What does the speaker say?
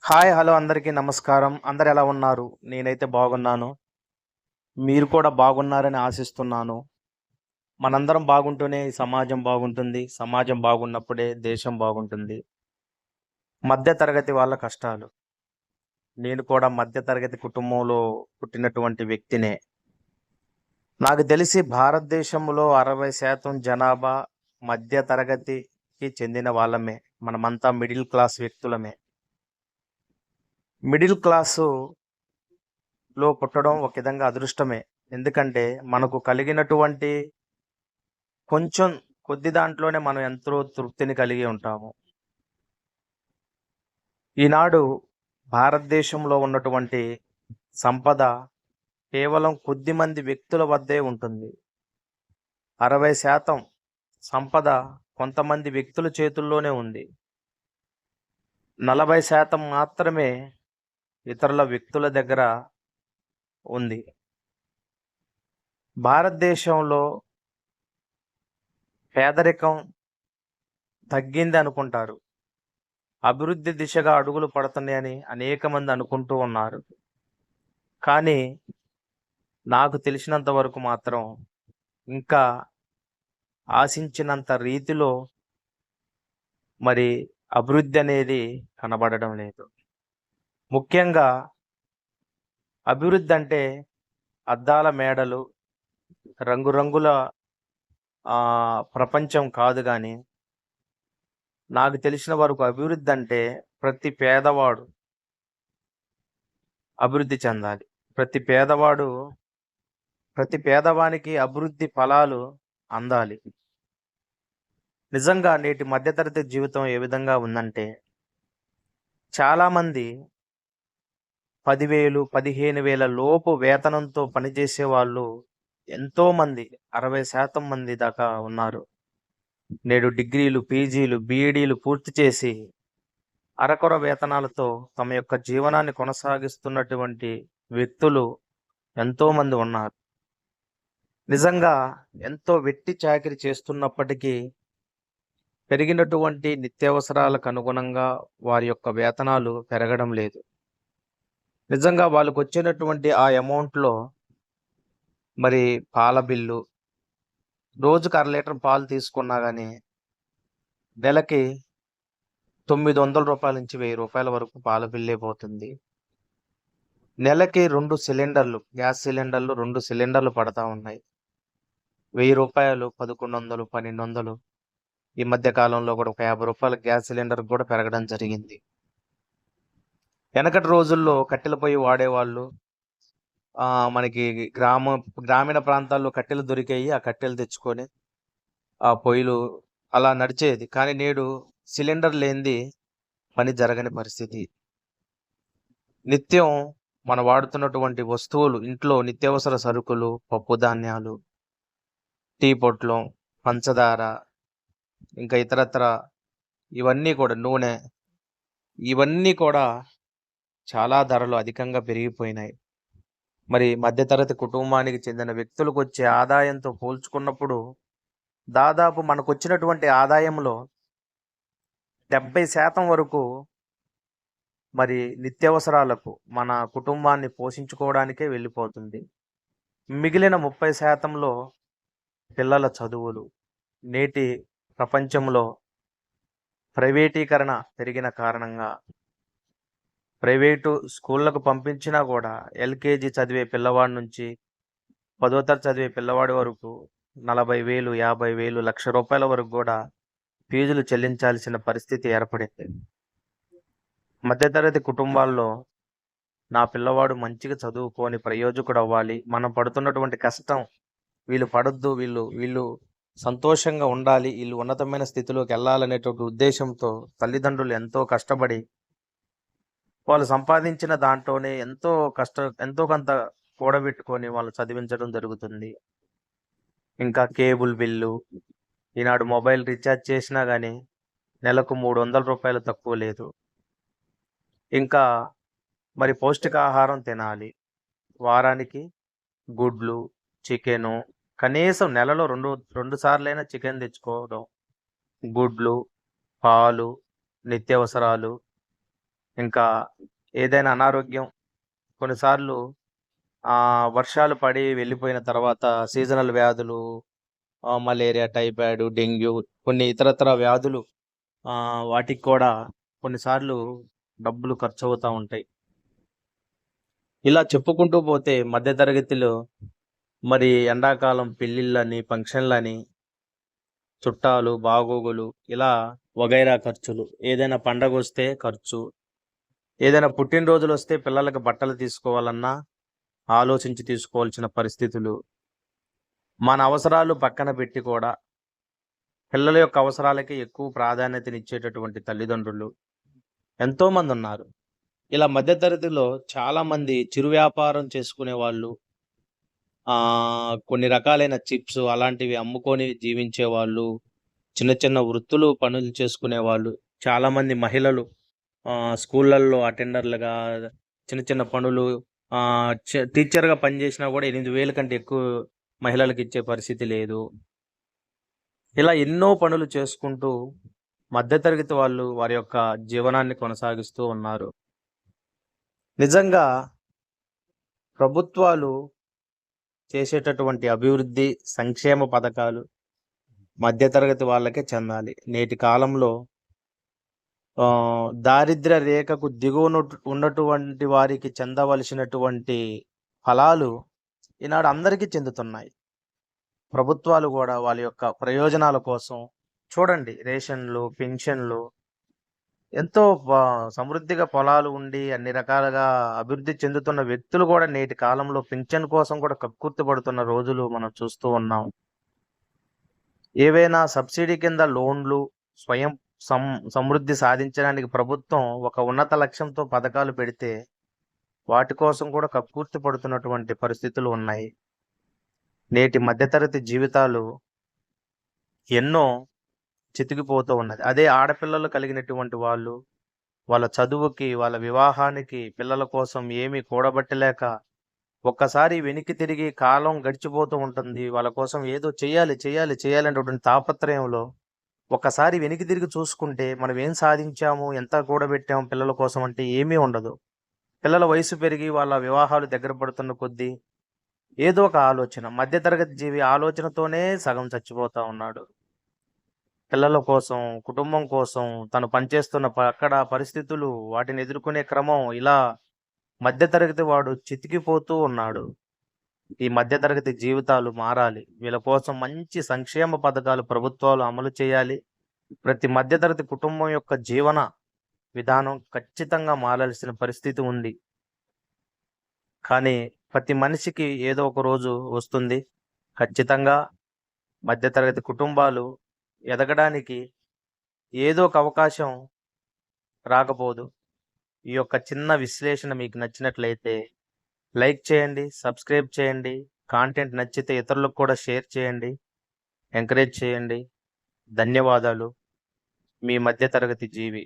Hi hello అందరికీ నమస్కారం. అందరు ఎలా ఉన్నారు? నేనైతే బాగున్నాను. మీరు కూడా బాగున్నారని ఆశిస్తున్నాను. మనందరం బాగుంటూనే ఈ సమాజం బాగుంటుంది. సమాజం బాగున్నప్పుడే దేశం బాగుంటుంది. మధ్య తరగతి వాళ్ళ కష్టాలు. నేను కూడా మధ్య తరగతి కుటుంబంలో పుట్టినటువంటి వ్యక్తినే. నాకు తెలిసి భారతదేశంలో 60% జనాభా మధ్య తరగతికి చెందిన వాళ్ళమే. మనమంతా మిడిల్ క్లాస్ వ్యక్తులమే. మిడిల్ క్లాసు లో పుట్టడం ఒక విధంగా అదృష్టమే. ఎందుకంటే మనకు కలిగినటువంటి కొంచెం కొద్ది దాంట్లోనే మనం ఎంతో తృప్తిని కలిగి ఉంటాము. ఈనాడు భారతదేశంలో ఉన్నటువంటి సంపద కేవలం కొద్దిమంది వ్యక్తుల వద్దే ఉంటుంది. 60% సంపద కొంతమంది వ్యక్తుల చేతుల్లోనే ఉంది. 40% మాత్రమే ఇతరుల వ్యక్తుల దగ్గర ఉంది. భారతదేశంలో పేదరికం తగ్గింది అనుకుంటారు. అభివృద్ధి దిశగా అడుగులు పడుతున్నాయని అనేక మంది అనుకుంటూ ఉన్నారు. కానీ నాకు తెలిసినంత వరకు మాత్రం ఇంకా ఆశించినంత రీతిలో మరి అభివృద్ధి అనేది కనబడడం లేదు. ముఖ్యంగా అభివృద్ధి అంటే అద్దాల మేడలు, రంగురంగుల ప్రపంచం కాదు గాని నాకు తెలిసిన వరకు అభివృద్ధి అంటే ప్రతి పేదవాడు అభివృద్ధి చెందాలి. ప్రతి పేదవానికి అభివృద్ధి ఫలాలు అందాలి. నిజంగా నేటి మధ్యతరగతి జీవితం ఏ విధంగా ఉందంటే చాలామంది 10,000, 15,000 లోపు వేతనంతో పనిచేసే వాళ్ళు ఎంతోమంది 60% మంది దాకా ఉన్నారు. నేడు డిగ్రీలు, పీజీలు, బీఈడీలు పూర్తి చేసి అరకొర వేతనాలతో తమ యొక్క జీవనాన్ని కొనసాగిస్తున్నటువంటి వ్యక్తులు ఎంతోమంది ఉన్నారు. నిజంగా ఎంతో వెట్టి చాకిరీ చేస్తున్నప్పటికీ పెరిగినటువంటి నిత్యావసరాలకు అనుగుణంగా వారి యొక్క వేతనాలు పెరగడం లేదు. నిజంగా వాళ్ళకొచ్చినటువంటి ఆ అమౌంట్‌లో మరి పాల బిల్లు, రోజుకి అర లీటర్ పాలు తీసుకున్నా గాని నెలకి రూ. 900 నుంచి రూ. 1000 వరకు పాల బిల్లే పోతుంది. నెలకి 2 సిలిండర్లు, గ్యాస్ సిలిండర్లు 2 సిలిండర్లు పడతా ఉన్నాయి. రూ. 1000, 1100, 1200 ఈ మధ్య కాలంలో కూడా ఒక రూ. 50 గ్యాస్ సిలిండర్ కూడా పెరగడం జరిగింది. వెనకటి రోజుల్లో కట్టెల పొయ్యి వాడేవాళ్ళు. మనకి గ్రామీణ ప్రాంతాల్లో కట్టెలు దొరికేయి. ఆ కట్టెలు తెచ్చుకొని ఆ పొయ్యిలు అలా నడిచేది. కానీ నేడు సిలిండర్ లేనిది పని జరగని పరిస్థితి. నిత్యం మనం వాడుతున్నటువంటి వస్తువులు, ఇంట్లో నిత్యావసర సరుకులు, పప్పు ధాన్యాలు, టీ పొట్లం, పంచదార, ఇంకా ఇతరత్ర ఇవన్నీ కూడా నూనె, ఇవన్నీ కూడా చాలా ధరలు అధికంగా పెరిగిపోయినాయి. మరి మధ్యతరగతి కుటుంబానికి చెందిన వ్యక్తులకొచ్చే ఆదాయంతో పోల్చుకున్నప్పుడు దాదాపు మనకొచ్చినటువంటి ఆదాయంలో 70% వరకు మరి నిత్యావసరాలకు మన కుటుంబాన్ని పోషించుకోవడానికే వెళ్ళిపోతుంది. మిగిలిన 30%లో పిల్లల చదువులు. నేటి ప్రపంచంలో ప్రైవేటీకరణ పెరిగిన కారణంగా ప్రైవేటు స్కూళ్ళకు పంపించినా కూడా ఎల్‌కేజీ చదివే పిల్లవాడి నుంచి 10వ తరగతి చదివే పిల్లవాడి వరకు 40,000, 50,000, ₹1,00,000 వరకు కూడా ఫీజులు చెల్లించాల్సిన పరిస్థితి ఏర్పడింది. మధ్యతరగతి కుటుంబాల్లో నా పిల్లవాడు మంచిగా చదువుకొని ప్రయోజకుడవ్వాలి. మనం పడుతున్నటువంటి కష్టం వీళ్ళు పడొద్దు. వీళ్ళు సంతోషంగా ఉండాలి. వీళ్ళు ఉన్నతమైన స్థితిలోకెళ్ళాలనేటువంటి ఉద్దేశంతో తల్లిదండ్రులు ఎంతో కష్టపడి వాళ్ళు సంపాదించిన దాంట్లోనే ఎంతో కొంత కూడబెట్టుకొని వాళ్ళు చదివించడం జరుగుతుంది. ఇంకా కేబుల్ బిల్లు, ఈనాడు మొబైల్ రీఛార్జ్ చేసినా గానీ నెలకు ₹300 తక్కువ లేదు. ఇంకా మరి పౌష్టికాహారం తినాలి. వారానికి గుడ్లు, చికెను, కనీసం నెలలో 2 సార్లైనా చికెన్ తెచ్చుకోవడం. గుడ్లు, పాలు, నిత్యావసరాలు, ఇంకా ఏదైనా అనారోగ్యం కొన్నిసార్లు వర్షాలు పడి వెళ్ళిపోయిన తర్వాత సీజనల్ వ్యాధులు, మలేరియా, టైఫాయిడ్, డెంగ్యూ కొన్ని ఇతరత్ర వ్యాధులు వాటికి కూడా కొన్నిసార్లు డబ్బులు ఖర్చవుతా ఉంటాయి. ఇలా చెప్పుకుంటూ పోతే మధ్య తరగతిలో మరి ఎండాకాలం పెళ్ళిళ్ళని, ఫంక్షన్‌లని, చుట్టాలు, బాగోగులు ఇలా వగైరా ఖర్చులు. ఏదైనా పండగొస్తే ఖర్చు. ఏదైనా పుట్టినరోజులొస్తే పిల్లలకి బట్టలు తీసుకోవాలన్నా ఆలోచించి తీసుకోవాల్సిన పరిస్థితులు. మన అవసరాలు పక్కన పెట్టి కూడా పిల్లల యొక్క అవసరాలకి ఎక్కువ ప్రాధాన్యతనిచ్చేటటువంటి తల్లిదండ్రులు ఎంతోమందున్నారు. ఇలా మధ్య తరగతిలో చాలామంది చిరు వ్యాపారం చేసుకునేవాళ్ళు, కొన్ని రకాలైన చిప్స్ అలాంటివి అమ్ముకొని జీవించేవాళ్ళు, చిన్న చిన్న వృత్తులు, పనులు చేసుకునేవాళ్ళు. చాలామంది మహిళలు స్కూళ్ళల్లో అటెండర్‌లుగా చిన్న చిన్న పనులు టీచర్‌గా పనిచేసినా కూడా 8,000 కంటే ఎక్కువ మహిళలకిచ్చే పరిస్థితి లేదు. ఇలా ఎన్నో పనులు చేసుకుంటూ మధ్య తరగతి వాళ్ళు వారి యొక్క జీవనాన్ని కొనసాగిస్తూ ఉన్నారు. నిజంగా ప్రభుత్వాలు చేసేటటువంటి అభివృద్ధి, సంక్షేమ పథకాలు మధ్య తరగతి వాళ్ళకే చెందాలి. నేటి కాలంలో దారిద్ర్య రేఖకు దిగువన ఉన్నటువంటి వారికి చెందవలసినటువంటి ఫలాలు ఈనాడు అందరికీ చెందుతున్నాయి. ప్రభుత్వాలు కూడా వాళ్ళ యొక్క ప్రయోజనాల కోసం చూడండి రేషన్లు, పెన్షన్లు ఎంతో సమృద్ధిగా పొలాలు ఉండి అన్ని రకాలుగా అభివృద్ధి చెందుతున్న వ్యక్తులు కూడా నేటి కాలంలో పింఛన్ కోసం కూడా కక్కుర్తి పడుతున్న రోజులు మనం చూస్తూ ఉన్నాం. ఏవైనా సబ్సిడీ కింద లోన్లు స్వయం సమృద్ధి సాధించడానికి ప్రభుత్వం ఒక ఉన్నత లక్ష్యంతో పథకాలు పెడితే వాటి కోసం కూడా కక్కుర్తి పడుతున్నటువంటి పరిస్థితులు ఉన్నాయి. నేటి మధ్యతరగతి జీవితాలు ఎన్నో చితికిపోతూ ఉన్నది. అదే ఆడపిల్లలు కలిగినటువంటి వాళ్ళు వాళ్ళ చదువుకి, వాళ్ళ వివాహానికి, పిల్లల కోసం ఏమీ కూడబట్టలేక ఒక్కసారి వెనక్కి తిరిగి కాలం గడిచిపోతూ ఉంటుంది. వాళ్ళ కోసం ఏదో చెయ్యాలి అనేటటువంటి తాపత్రయంలో ఒక్కసారి వెనక్కి తిరిగి చూసుకుంటే మనం ఏం సాధించాము, ఎంత కూడబెట్టాము పిల్లల కోసం అంటే ఏమీ ఉండదు. పిల్లల వయసు పెరిగి వాళ్ళ వివాహాలు దగ్గర పడుతున్న కొద్దీ ఏదో ఒక ఆలోచన, మధ్యతరగతి జీవి ఆలోచనతోనే సగం చచ్చిపోతా ఉన్నాడు. పిల్లల కోసం, కుటుంబం కోసం తను పనిచేస్తున్న అక్కడ పరిస్థితులు, వాటిని ఎదుర్కొనే క్రమం ఇలా మధ్యతరగతి వాడు చితికిపోతూ ఉన్నాడు. ఈ మధ్యతరగతి జీవితాలు మారాలి. వీళ్ళ కోసం మంచి సంక్షేమ పథకాలు ప్రభుత్వాలు అమలు చేయాలి. ప్రతి మధ్యతరగతి కుటుంబం యొక్క జీవన విధానం ఖచ్చితంగా మారాల్సిన పరిస్థితి ఉంది. కానీ ప్రతి మనిషికి ఏదో ఒక రోజు వస్తుంది. ఖచ్చితంగా మధ్యతరగతి కుటుంబాలు ఎదగడానికి ఏదో ఒక అవకాశం రాకపోదు. ఈ యొక్క చిన్న విశ్లేషణ మీకు నచ్చినట్లయితే లైక్ చేయండి, సబ్స్క్రైబ్ చేయండి. కాంటెంట్ నచ్చితే ఇతరులకు కూడా షేర్ చేయండి, ఎంకరేజ్ చేయండి. ధన్యవాదాలు. మీ మధ్యతరగతి జీవి.